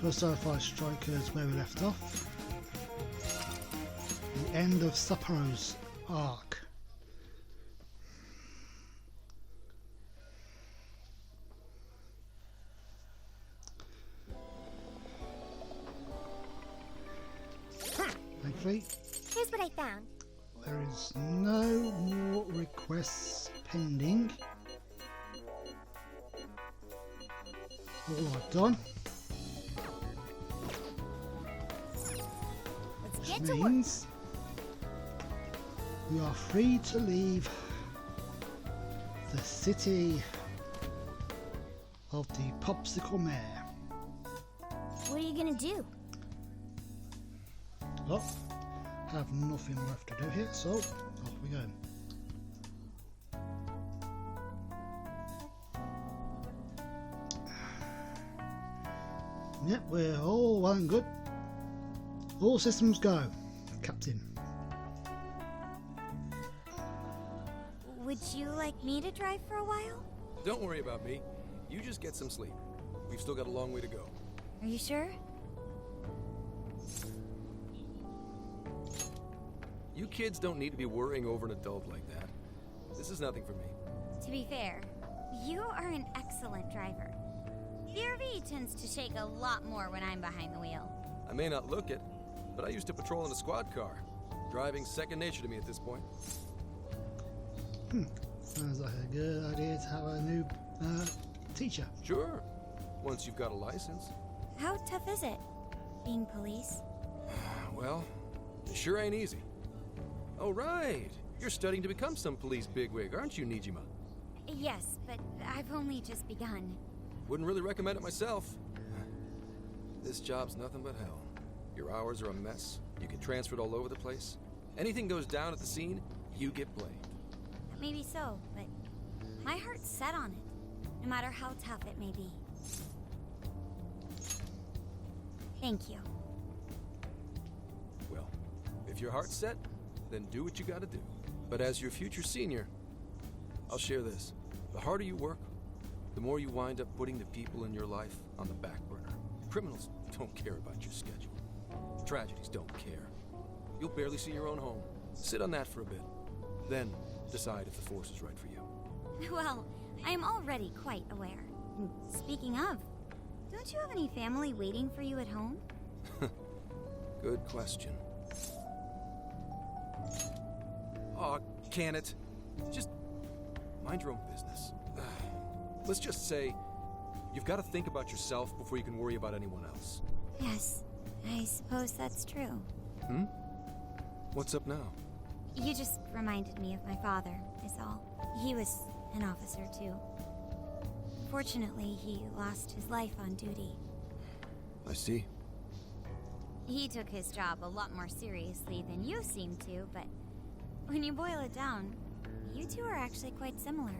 First Starfire Strikers where we left off. The end of Sapporo's arc. Thankfully, Here's what I found. there is no more requests pending. All I've done. Let's Which get to work. means we are free to leave the city of the Popsicle Mare. What are you gonna do? Well, have nothing left to do here, so off we go. Yep, we're all well and good. All systems go, Captain. Would you like me to drive for a while? Don't worry about me. You just get some sleep. We've still got a long way to go. Are you sure? You kids don't need to be worrying over an adult like that. This is nothing for me. To be fair, you are an excellent driver. The RV tends to shake a lot more when I'm behind the wheel. I may not look it, but I used to patrol in a squad car. Driving's second nature to me at this point. Sounds like a good idea to have a new teacher. Sure, once you've got a license. How tough is it, being police? Well, it sure ain't easy. Oh, right. You're studying to become some police bigwig, aren't you, Nijima? Yes, but I've only just begun. Wouldn't really recommend it myself. This job's nothing but hell. Your hours are a mess. You get transferred all over the place. Anything goes down at the scene, you get blamed. Maybe so, but my heart's set on it, no matter how tough it may be. Thank you. Well, if your heart's set, then do what you gotta do. But as your future senior, I'll share this. The harder you work, the more you wind up putting the people in your life on the back burner. Criminals don't care about your schedule. Tragedies don't care. You'll barely see your own home. Sit on that for a bit. Then decide if the force is right for you. Well, I am already quite aware. And speaking of, don't you have any family waiting for you at home? Good question. Aw, can it? Just mind your own business. Let's just say you've got to think about yourself before you can worry about anyone else. Yes, I suppose that's true. What's up now? You just reminded me of my father, is all. He was an officer, too. Fortunately, he lost his life on duty. I see. He took his job a lot more seriously than you seem to, but when you boil it down, you two are actually quite similar.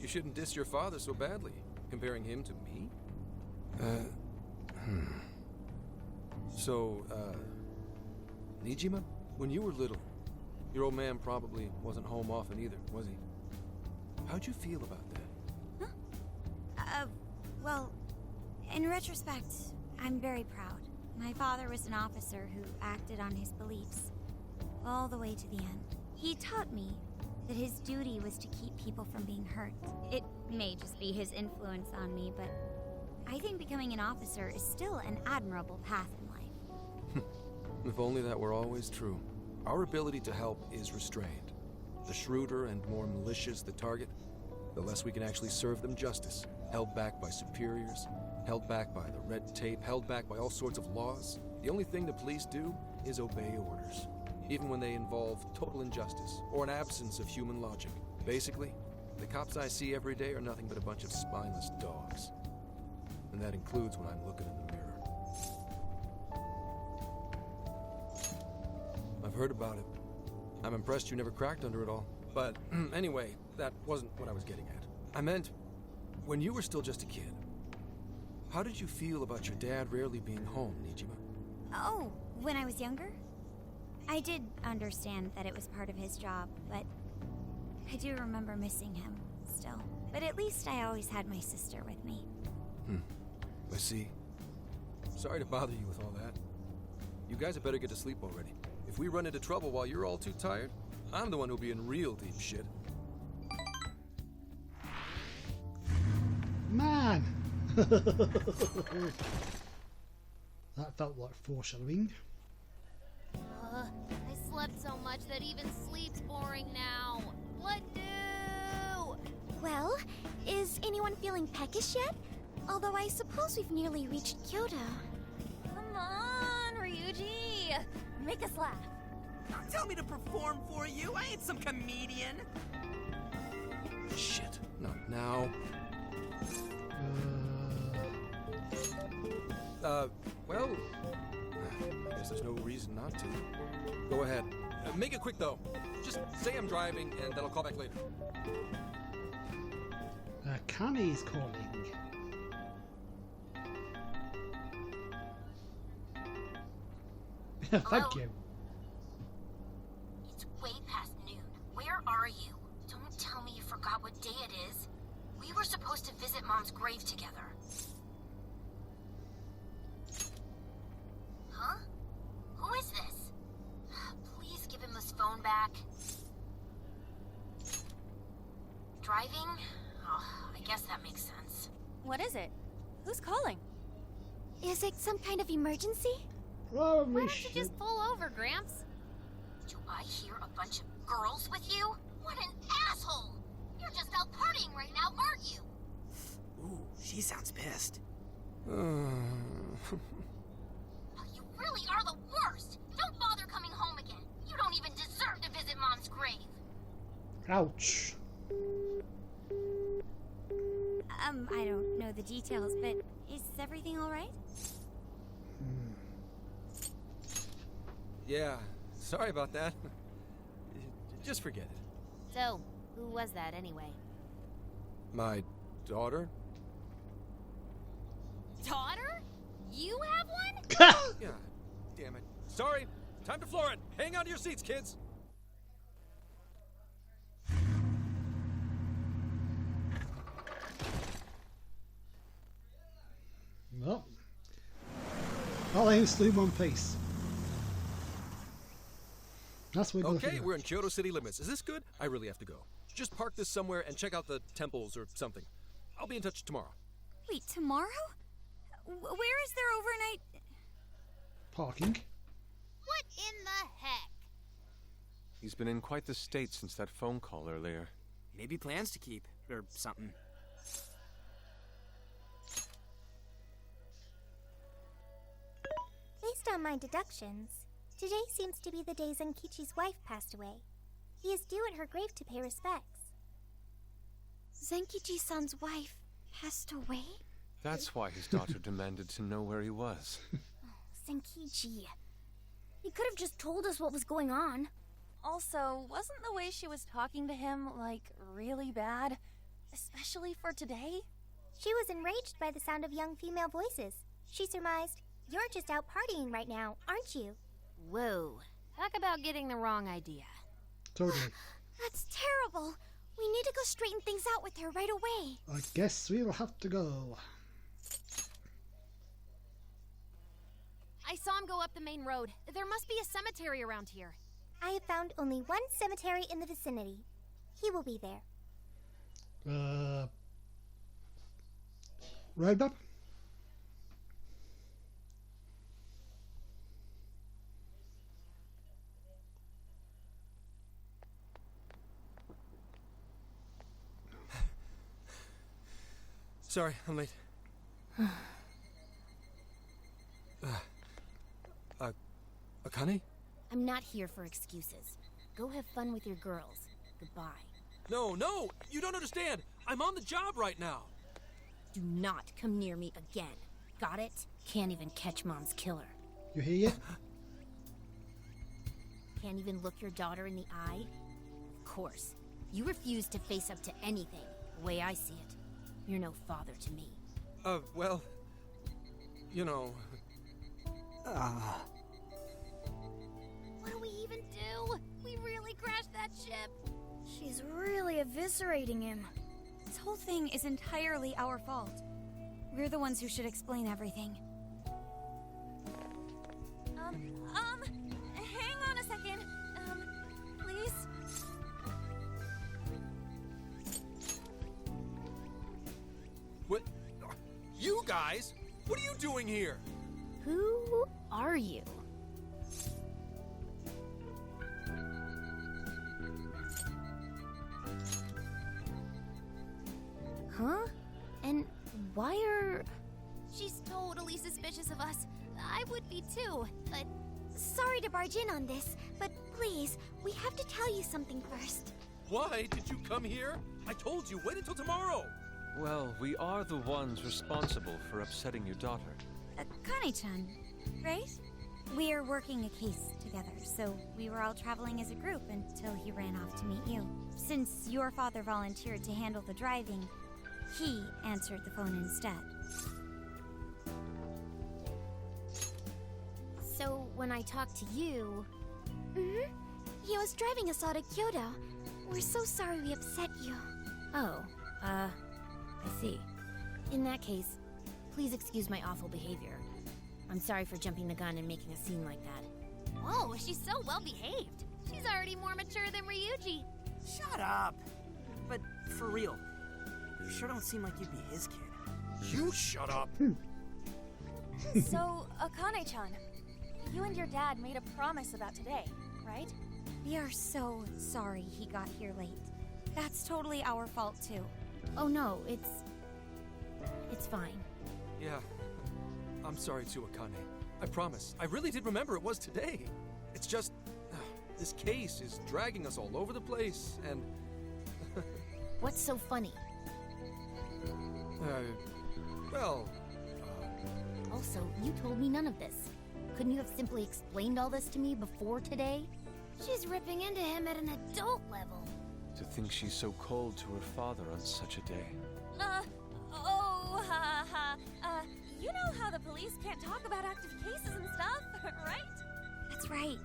You shouldn't diss your father so badly, comparing him to me. So, Nijima, when you were little, your old man probably wasn't home often either, was he? How'd you feel about that? Well, in retrospect, I'm very proud. My father was an officer who acted on his beliefs, all the way to the end. He taught me that his duty was to keep people from being hurt. It may just be his influence on me, but I think becoming an officer is still an admirable path in life. If only that were always true. Our ability to help is restrained. The shrewder and more malicious the target, the less we can actually serve them justice. Held back by superiors, held back by the red tape, held back by all sorts of laws. The only thing the police do is obey orders, even when they involve total injustice or an absence of human logic. Basically, the cops I see every day are nothing but a bunch of spineless dogs. And that includes when I'm looking in the mirror. I've heard about it. I'm impressed you never cracked under it all. But anyway, that wasn't what I was getting at. I meant, when you were still just a kid, how did you feel about your dad rarely being home, Nijima? Oh, when I was younger? I did understand that it was part of his job, but I do remember missing him still. But at least I always had my sister with me. I see. Sorry to bother you with all that. You guys had better get to sleep already. If we run into trouble while you're all too tired, I'm the one who'll be in real deep shit. Man! That felt like foreshadowing. I slept so much that even sleep's boring now. What do? Well, is anyone feeling peckish yet? Although I suppose we've nearly reached Kyoto. Come on, Ryuji. Make us laugh. Don't tell me to perform for you. I ain't some comedian. Shit, not now. Well, I guess there's no reason not to. Go ahead. Make it quick, though. Just say I'm driving, and then I'll call back later. Kani's calling. Thank you. It's way past noon. Where are you? Don't tell me you forgot what day it is. We were supposed to visit Mom's grave together. Huh? Who is this? Please give him his phone back. Driving? Oh, I guess that makes sense. What is it? Who's calling? Is it some kind of emergency? Probably Why don't you should. just pull over, Gramps? Do I hear a bunch of girls with you? What an asshole! You're just out partying right now, aren't you? Ooh, she sounds pissed. You really are the worst! Don't bother coming home again. You don't even deserve to visit Mom's grave. Ouch. I don't know the details, but is everything all right? Yeah, sorry about that. Just forget it. So, who was that anyway? My daughter? Daughter? You have one? Yeah, damn it. Sorry, time to floor it. Hang on to your seats, kids. No. All aim sleep one piece. That's what we're gonna Okay, figure we're out. in Kyoto city limits. Is this good? I really have to go. Just park this somewhere and check out the temples or something. I'll be in touch tomorrow. Wait, tomorrow? Where is there overnight? Parking. What in the heck? He's been in quite the state since that phone call earlier. Maybe plans to keep, or something. Based on my deductions, today seems to be the day Zenkichi's wife passed away. He is due at her grave to pay respects. Zenkichi-san's wife passed away? That's why his daughter demanded to know where he was. Zenkichi. He could have just told us what was going on. Also, wasn't the way she was talking to him, like, really bad? Especially for today? She was enraged by the sound of young female voices. She surmised, "You're just out partying right now, aren't you?" Whoa. Talk about getting the wrong idea. Totally. That's terrible. We need to go straighten things out with her right away. I guess we'll have to go. I saw him go up the main road. There must be a cemetery around here. I have found only one cemetery in the vicinity. He will be there. Roadmap? Sorry, I'm late. Akane? I'm not here for excuses. Go have fun with your girls. Goodbye. No, you don't understand. I'm on the job right now. Do not come near me again. Got it? Can't even catch Mom's killer. You hear you? Can't even look your daughter in the eye? Of course. You refuse to face up to anything, the way I see it. You're no father to me. Well, you know. What do we even do? We really crashed that ship. She's really eviscerating him. This whole thing is entirely our fault. We're the ones who should explain everything. Hang on a second. Please? What? You guys? What are you doing here? Who are you? Huh? And why are... She's totally suspicious of us. I would be too, but... Sorry to barge in on this, but please, we have to tell you something first. Why did you come here? I told you, wait until tomorrow. Well, we are the ones responsible for upsetting your daughter. Akane-chan, right? We're working a case together, so we were all traveling as a group until he ran off to meet you. Since your father volunteered to handle the driving, he answered the phone instead. So, when I talked to you... Mm-hmm. He was driving us all to Kyoto. We're so sorry we upset you. Oh, I see. In that case, please excuse my awful behavior. I'm sorry for jumping the gun and making a scene like that. Whoa, she's so well behaved. She's already more mature than Ryuji. Shut up. But for real, you sure don't seem like you'd be his kid. You shut up. So, Akane-chan, you and your dad made a promise about today, right? We are so sorry he got here late. That's totally our fault, too. Oh no, it's fine. Yeah, I'm sorry too, Akane. I promise. I really did remember it was today. It's just, this case is dragging us all over the place, and... What's so funny? Well... Also, you told me none of this. Couldn't you have simply explained all this to me before today? She's ripping into him at an adult level. To think she's so cold to her father on such a day. You know how the police can't talk about active cases and stuff, right? That's right.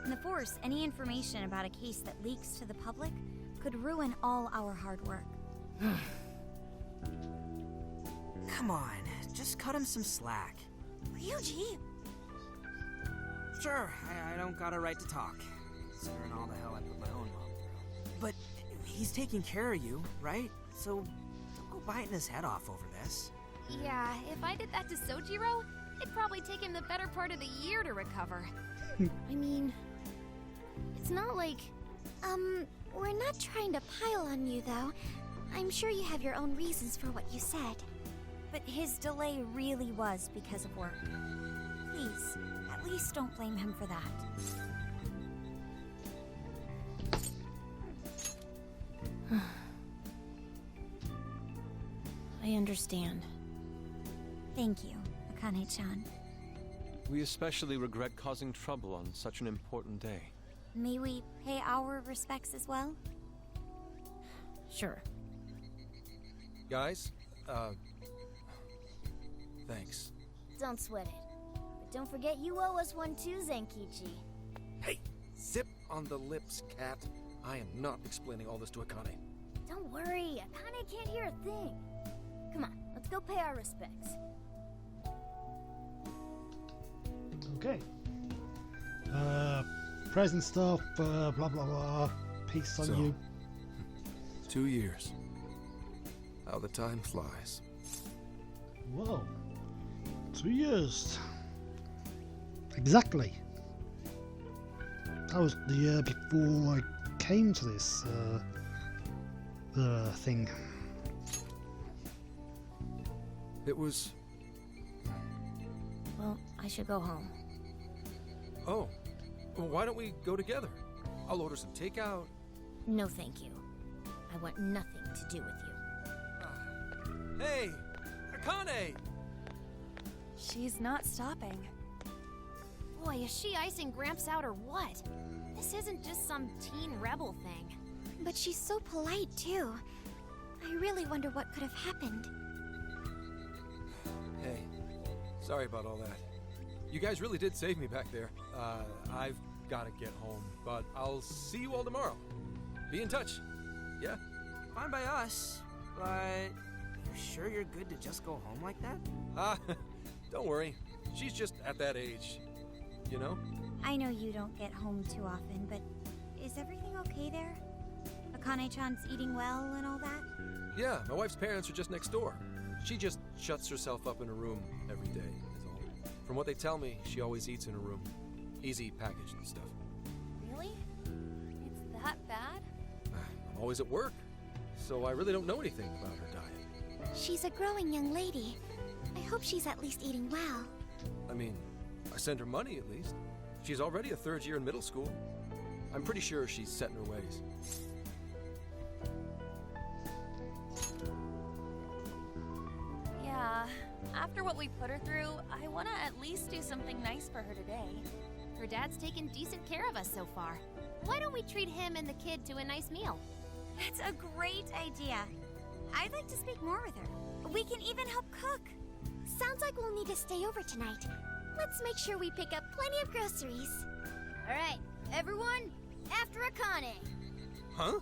In the Force, any information about a case that leaks to the public could ruin all our hard work. Come on, just cut him some slack. Ryuji! Sure, I don't got a right to talk, considering all the hell I put my own mom through. But he's taking care of you, right? So don't go biting his head off over this. Yeah, if I did that to Sojiro, it'd probably take him the better part of the year to recover. I mean, it's not like... We're not trying to pile on you, though. I'm sure you have your own reasons for what you said. But his delay really was because of work. Please, at least don't blame him for that. I understand. Thank you, Akane-chan. We especially regret causing trouble on such an important day. May we pay our respects as well? Sure. Guys, thanks. Don't sweat it. But don't forget you owe us one too, Zenkichi. Hey, zip on the lips, cat. I am not explaining all this to Akane. Don't worry, Akane can't hear a thing. Come on, let's go pay our respects. Okay. Present stuff, blah blah blah. Peace on So, you. 2 years. How the time flies. Whoa. 2 years. Exactly. That was the year before I came to this thing. It was... Well, I should go home. Oh, well, why don't we go together? I'll order some takeout. No, thank you. I want nothing to do with you. Hey, Akane! She's not stopping. Boy, is she icing Gramps out or what? This isn't just some teen rebel thing. But she's so polite, too. I really wonder what could have happened. Hey, sorry about all that. You guys really did save me back there. I've got to get home, but I'll see you all tomorrow. Be in touch. Yeah? Fine by us, but you sure you're good to just go home like that? Don't worry. She's just at that age. you know? I know you don't get home too often, but is everything okay there? Akane-chan's eating well and all that? Yeah, my wife's parents are just next door. She just shuts herself up in her room every day, is all. From what they tell me, she always eats in her room. Easy packaged and stuff. Really? It's that bad? I'm always at work, so I really don't know anything about her diet. She's a growing young lady. I hope she's at least eating well. I mean, I send her money at least. She's already a third year in middle school. I'm pretty sure she's set in her ways. Yeah. After what we put her through, I want to at least do something nice for her today. Her dad's taken decent care of us so far. Why don't we treat him and the kid to a nice meal? That's a great idea. I'd like to speak more with her. We can even help cook. Sounds like we'll need to stay over tonight. Let's make sure we pick up plenty of groceries. All right, everyone, after Akane. Huh?